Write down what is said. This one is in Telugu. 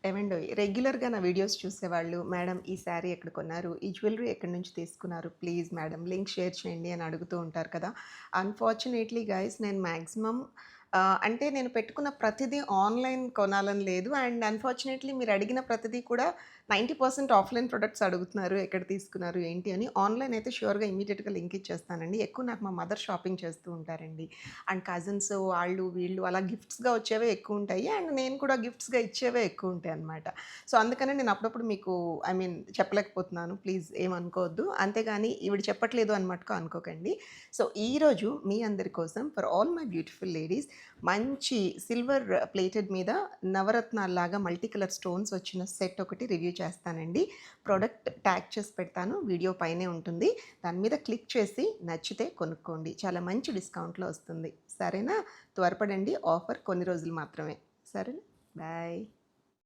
ఏవండోయ్ రెగ్యులర్‌గా నా వీడియోస్ చూసేవాళ్ళు, "మేడం ఈ శారీ ఎక్కడ కొన్నారు? ఈ జ్యువెల్లరీ ఎక్కడి నుంచి తీసుకున్నారు? ప్లీజ్ మేడం లింక్ షేర్ చేయండి" అని అడుగుతూ ఉంటారు కదా! అన్‌ఫార్చునేట్‌లీ గైస్ నేను మాక్సిమం అంటే నేను పెట్టుకున్న ప్రతిదీ ఆన్‌లైన్ కొనాలని లేదు. అండ్ అన్‌ఫార్చునేట్‌లీ మీరు అడిగిన ప్రతిదీ కూడా 90% ఆఫ్‌లైన్ ప్రొడక్ట్స్ అడుగుతున్నారు. ఎక్కడ తీసుకున్నారు? ఏంటి అని. ఆన్‌లైన్ అయితే ష్యూర్‌గా ఇమ్మీడియేట్‌గా లింక్ ఇచ్చేస్తానండి. ఎక్కువ నాకు మా మదర్ షాపింగ్ చేస్తూ ఉంటారండి. అండ్ కజిన్స్ వాళ్ళు, వీళ్ళు అలా గిఫ్ట్స్‌గా వచ్చేవే ఎక్కువుంటాయి. అండ్ నేను కూడా గిఫ్ట్స్‌గా ఇచ్చేవే ఎక్కువుంటాయనమాట. సో, అందుకనే నేను అప్పుడప్పుడు మీకు చెప్పలేకపోతున్నాను. ప్లీజ్ ఏమనుకోవద్దు. అంతేగాని ఈవిడ చెప్పట్లేదు అని మటుకు అనుకోకండి. సో, ఈరోజు మీ అందరి కోసం for all my beautiful ladies మంచి సిల్వర్ ప్లేటెడ్ మీద నవరత్నాల్లాగా మల్టీ కలర్ స్టోన్స్ వచ్చిన సెట్ ఒకటి రివ్యూ చేస్తానండి. ప్రొడక్ట్ ట్యాగ్ చేసి పెడతాను. వీడియో పైనే ఉంటుంది. దాని మీద క్లిక్ చేసి నచ్చితే కొనుక్కోండి. చాలా మంచి డిస్కౌంట్‌లో వస్తుంది. సరేనా? త్వరపడండి. ఆఫర్ కొన్ని రోజులు మాత్రమే. సరేనా? బాయ్.